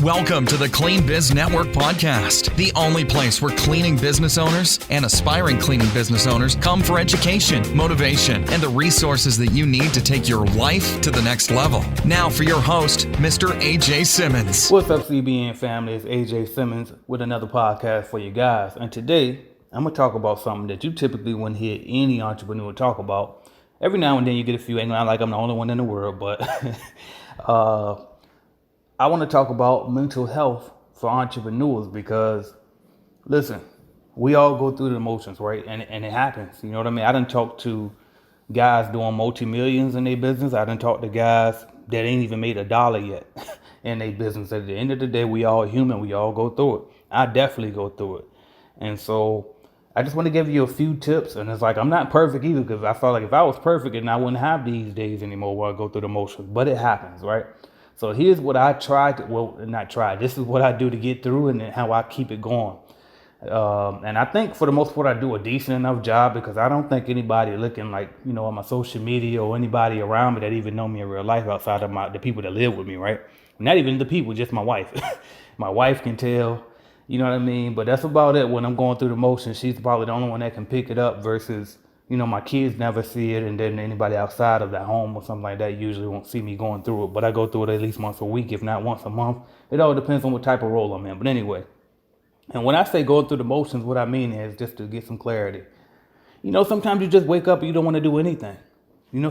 Welcome to the Clean Biz Network podcast, the only place where cleaning business owners and aspiring cleaning business owners come for education, motivation, and the resources that you need to take your life to the next level. Now for your host, Mr. AJ Simmons. What's up, CBN family? It's AJ Simmons with another podcast for you guys. And today, I'm going to talk about something that you typically wouldn't hear any entrepreneur talk about. Every now and then you get a few, ain't like I'm the only one in the world, but I want to talk about mental health for entrepreneurs because, listen, we all go through the emotions, right? And it happens. You know what I mean? I done talked to guys doing multi-millions in their business. I done talked to guys that ain't even made $1 yet in their business. At the end of the day, we all human. We all go through it. I definitely go through it. And so I just want to give you a few tips. And it's like, I'm not perfect either, because I felt like if I was perfect, and I wouldn't have these days anymore where I go through the emotions. But it happens, right? So here's what I this is what I do to get through and how I keep it going. And I think for the most part, I do a decent enough job, because I don't think anybody looking like, on my social media or anybody around me that even know me in real life outside of the people that live with me, right? Not even the people, just my wife. My wife can tell, you know what I mean? But that's about it. When I'm going through the motions, she's probably the only one that can pick it up versus, my kids never see it, and then anybody outside of that home or something like that usually won't see me going through it. But I go through it at least once a week, if not once a month. It all depends on what type of role I'm in. But anyway, and when I say going through the motions, what I mean is, just to get some clarity, sometimes you just wake up and you don't want to do anything.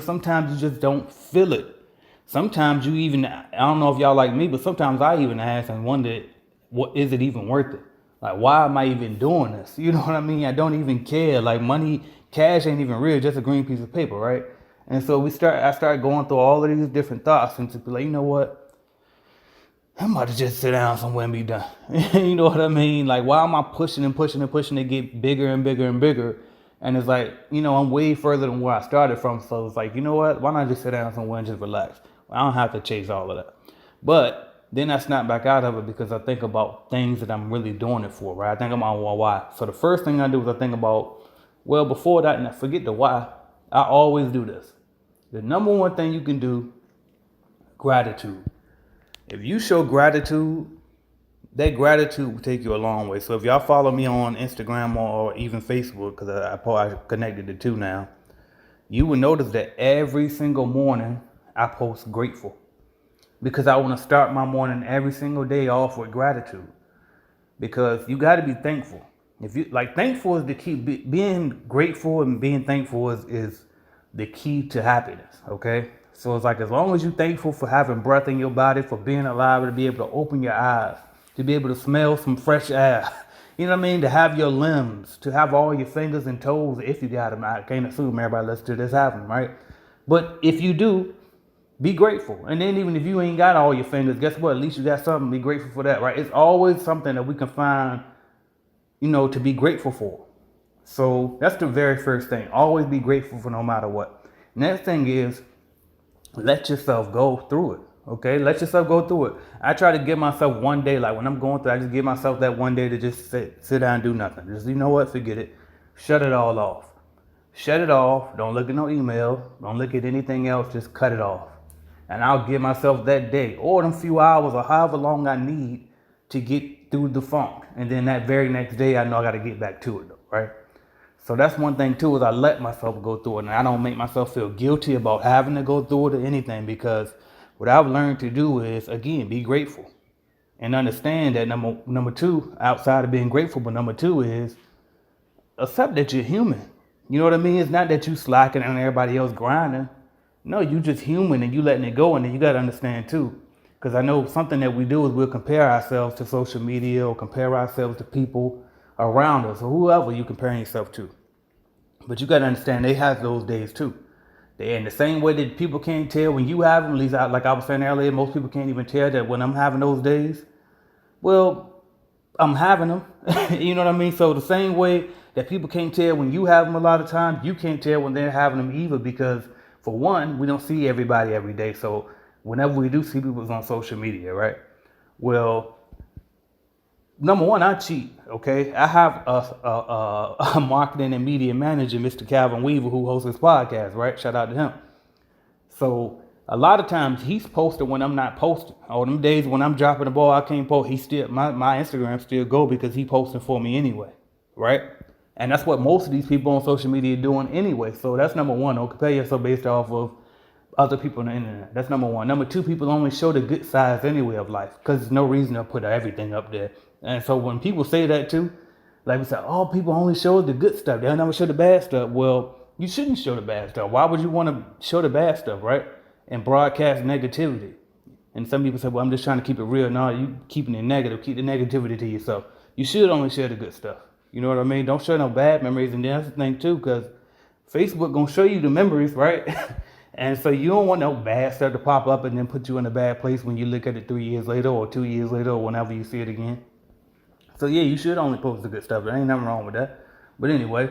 Sometimes you just don't feel it. Sometimes you even, I don't know if y'all like me, but sometimes I even ask and wonder, what is it even worth it? Like, why am I even doing this? You know what I mean? I don't even care. Like, cash ain't even real, just a green piece of paper, right? And so I started going through all of these different thoughts, and to be like, you know what? I'm about to just sit down somewhere and be done. You know what I mean? Like, why am I pushing to get bigger and bigger and bigger? And it's like, I'm way further than where I started from. So it's like, you know what? Why not just sit down somewhere and just relax? I don't have to chase all of that. But then I snap back out of it, because I think about things that I'm really doing it for, right? I think about why. So the first thing I do is I think about, well, before that, and I forget the why, I always do this. The number one thing you can do, gratitude. If you show gratitude, that gratitude will take you a long way. So if y'all follow me on Instagram or even Facebook, because I connected the two now, you will notice that every single morning I post grateful, because I want to start my morning every single day off with gratitude, because you got to be thankful. If you thankful is the key. Being grateful and being thankful is the key to happiness. Okay. So it's like, as long as you're thankful for having breath in your body, for being alive, to be able to open your eyes, to be able to smell some fresh air, you know what I mean? To have your limbs, to have all your fingers and toes, if you got them. I can't assume everybody listens to this have them, right? But if you do, be grateful. And then even if you ain't got all your fingers, guess what? At least you got something. Be grateful for that, right? It's always something that we can find, to be grateful for. So that's the very first thing. Always be grateful for no matter what. Next thing is, let yourself go through it. Okay? Let yourself go through it. I try to give myself one day, like when I'm going through, I just give myself that one day to just sit down and do nothing. Just, you know what? Forget it. Shut it all off. Shut it off. Don't look at no email. Don't look at anything else. Just cut it off. And I'll give myself that day, or them few hours, or however long I need to get through the funk. And then that very next day, I know I got to get back to it, though, right? So that's one thing too, is I let myself go through it, and I don't make myself feel guilty about having to go through it or anything, because what I've learned to do is, again, be grateful and understand that number two, outside of being grateful, but number two is accept that you're human. You know what I mean? It's not that you slacking and everybody else grinding. No, you just human, and you letting it go. And then you got to understand too, because I know something that we do is we'll compare ourselves to social media, or compare ourselves to people around us, or whoever you comparing yourself to. But you got to understand, they have those days too. They, in the same way that people can't tell when you have them, at least like I was saying earlier, most people can't even tell that when I'm having those days, well, I'm having them. You know what I mean? So the same way that people can't tell when you have them, a lot of times you can't tell when they're having them either, because for one, we don't see everybody every day. So whenever we do see people, it's on social media, right? Well, number one, I cheat, okay? I have a marketing and media manager, Mr. Calvin Weaver, who hosts this podcast, right? Shout out to him. So A lot of times he's posted when I'm not posting. All them days when I'm dropping the ball, I can't post. He still my Instagram still go because he posting for me anyway, right? And that's what most of these people on social media are doing anyway. So that's number one. Don't compare yourself based off of other people on the internet. That's number one. Number two, people only show the good sides anyway of life because there's no reason to put everything up there. And so when people say that too, like we said, oh, people only show the good stuff. They'll never show the bad stuff. Well, you shouldn't show the bad stuff. Why would you want to show the bad stuff, right? And broadcast negativity. And some people say, well, I'm just trying to keep it real. No, you keeping it negative. Keep the negativity to yourself. You should only share the good stuff. You know what I mean? Don't share no bad memories. And that's the thing too, because Facebook gonna show you the memories, right? And so you don't want no bad stuff to pop up and then put you in a bad place when you look at it 3 years later or 2 years later or whenever you see it again. So yeah, you should only post the good stuff. There ain't nothing wrong with that. But anyway,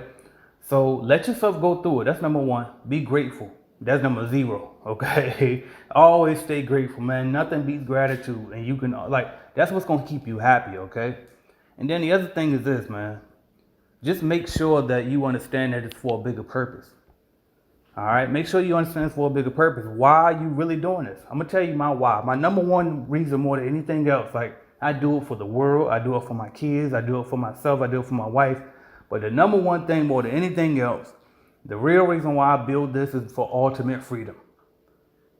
so let yourself go through it. That's number one. Be grateful. That's number zero. Okay. Always stay grateful, man. Nothing beats gratitude. And you can that's what's gonna keep you happy, okay? And then the other thing is this, man. Just make sure that you understand that it's for a bigger purpose. All right, make sure you understand it's for a bigger purpose. Why are you really doing this? I'm gonna tell you my why. My number one reason more than anything else, like I do it for the world, I do it for my kids, I do it for myself, I do it for my wife. But the number one thing more than anything else, the real reason why I build this is for ultimate freedom.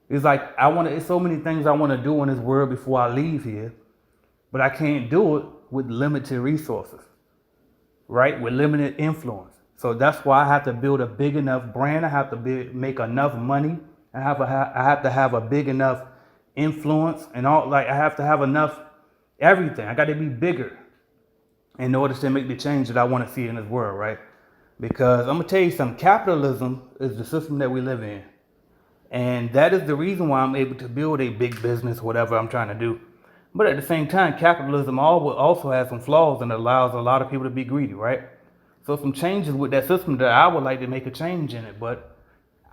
It's like it's so many things I want to do in this world before I leave here, but I can't do it with limited resources, right? With limited influence. So that's why I have to build a big enough brand. I have to make enough money. I have to have a big enough influence and all. Like I have to have enough everything. I got to be bigger in order to make the change that I want to see in this world, right? Because I'm gonna tell you something. Capitalism is the system that we live in, and that is the reason why I'm able to build a big business, whatever I'm trying to do. But at the same time, capitalism also has some flaws and allows a lot of people to be greedy, right? So some changes with that system that I would like to make a change in it, but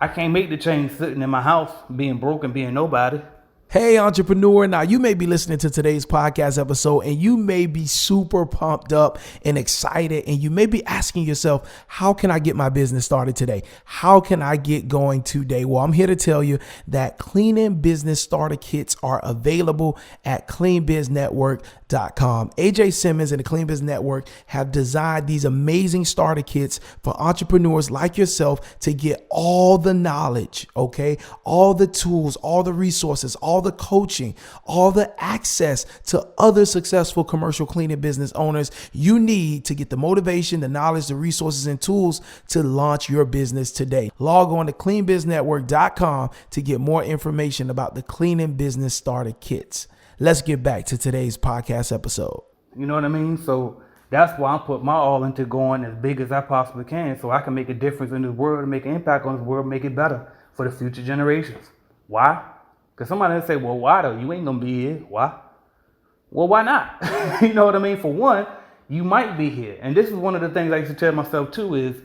I can't make the change sitting in my house, being broke and being nobody. Hey, entrepreneur. Now, you may be listening to today's podcast episode and you may be super pumped up and excited. And you may be asking yourself, how can I get my business started today? How can I get going today? Well, I'm here to tell you that cleaning business starter kits are available at cleanbiznetwork.com. AJ Simmons and the Clean Biz Network have designed these amazing starter kits for entrepreneurs like yourself to get all the knowledge, okay? All the tools, all the resources, all the coaching, all the access to other successful commercial cleaning business owners you need to get the motivation, the knowledge, the resources, and tools to launch your business today. Log on to cleanbiznetwork.com to get more information about the cleaning business starter kits. Let's get back to today's podcast episode. You know what I mean? So that's why I put my all into going as big as I possibly can so I can make a difference in this world, make an impact on this world, make it better for the future generations. Why? Because somebody will say, well, why though? You ain't going to be here. Why? Well, why not? You know what I mean? For one, you might be here. And this is one of the things I used to tell myself too is,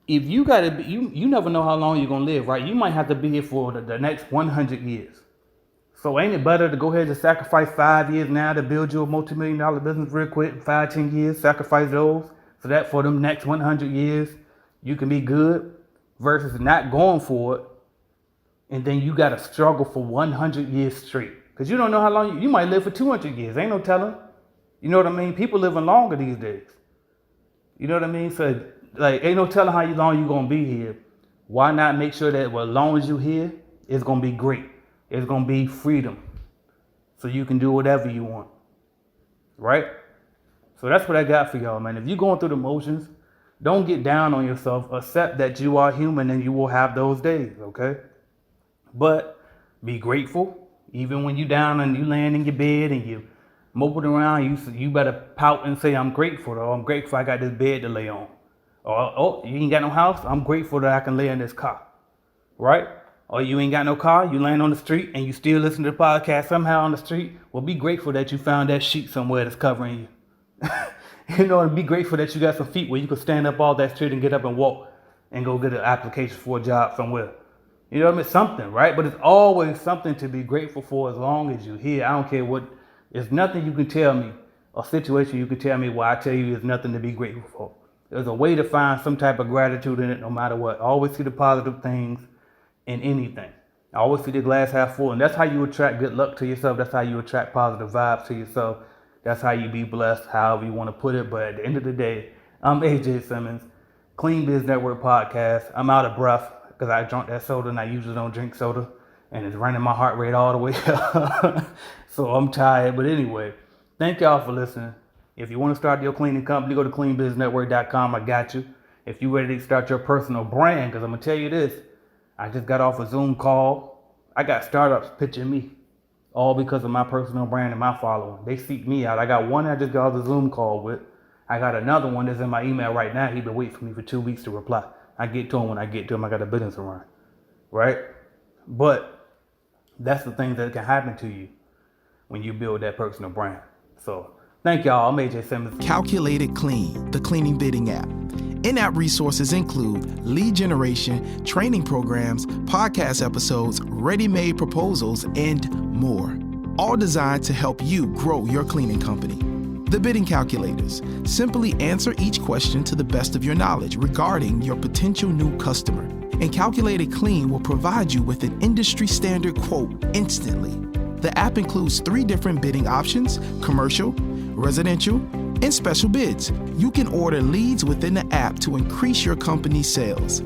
if you got to be, you never know how long you're going to live, right? You might have to be here for the next 100 years. So ain't it better to go ahead and sacrifice 5 years now to build you a multi-million-dollar business real quick, 5, 10 years, sacrifice those so that for them next 100 years, you can be good versus not going for it. And then you got to struggle for 100 years straight. Because you don't know how long, you might live for 200 years. Ain't no telling. You know what I mean? People living longer these days. You know what I mean? So like, ain't no telling how long you're going to be here. Why not make sure that as long as you're here, it's going to be great. It's going to be freedom. So you can do whatever you want. Right? So that's what I got for y'all, man. If you're going through the motions, don't get down on yourself. Accept that you are human and you will have those days, okay? But be grateful. Even when you're down and you laying in your bed and you moping around, you better pout and say, I'm grateful. Or I'm grateful I got this bed to lay on. Or, oh, you ain't got no house? I'm grateful that I can lay in this car. Right? Or you ain't got no car, you laying on the street and you still listen to the podcast somehow on the street. Well, be grateful that you found that sheet somewhere that's covering you. You know, and be grateful that you got some feet where you can stand up all that street and get up and walk and go get an application for a job somewhere. You know what I mean? Something, right? But it's always something to be grateful for as long as you're here. I don't care what, there's nothing you can tell me, a situation you can tell me where I tell you there's nothing to be grateful for. There's a way to find some type of gratitude in it no matter what. Always see the positive things in anything. I always see the glass half full, and that's how you attract good luck to yourself. That's how you attract positive vibes to yourself. That's how you be blessed, however you want to put it. But at the end of the day, I'm AJ Simmons, Clean Biz Network Podcast. I'm out of breath because I drank that soda, and I usually don't drink soda, and it's running my heart rate all the way up. So I'm tired. But anyway, thank y'all for listening. If you want to start your cleaning company, go to cleanbiznetwork.com. I got you. If you're ready to start your personal brand, because I'm going to tell you this, I just got off a Zoom call. I got startups pitching me, all because of my personal brand and my following. They seek me out. I got one I just got off the Zoom call with. I got another one that's in my email right now. He been waiting for me for 2 weeks to reply. I get to him when I get to him. I got a business to run, right? But that's the things that can happen to you when you build that personal brand. So thank y'all. I'm AJ Simmons. Calculated Clean, the cleaning bidding app. In-app resources include lead generation, training programs, podcast episodes, ready-made proposals, and more. All designed to help you grow your cleaning company. The bidding calculators. Simply answer each question to the best of your knowledge regarding your potential new customer. And Calculated Clean will provide you with an industry standard quote instantly. The app includes 3 different bidding options: commercial, residential, and special bids. You can order leads within the app to increase your company's sales.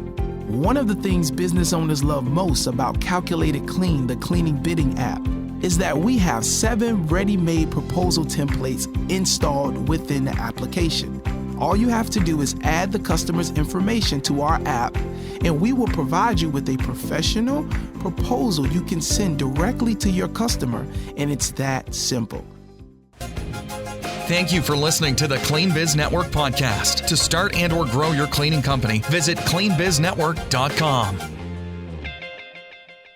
One of the things business owners love most about Calculated Clean, the cleaning bidding app, is that we have 7 ready-made proposal templates installed within the application. All you have to do is add the customer's information to our app, and we will provide you with a professional proposal you can send directly to your customer, and it's that simple. Thank you for listening to the Clean Biz Network podcast. To start and or grow your cleaning company, visit cleanbiznetwork.com.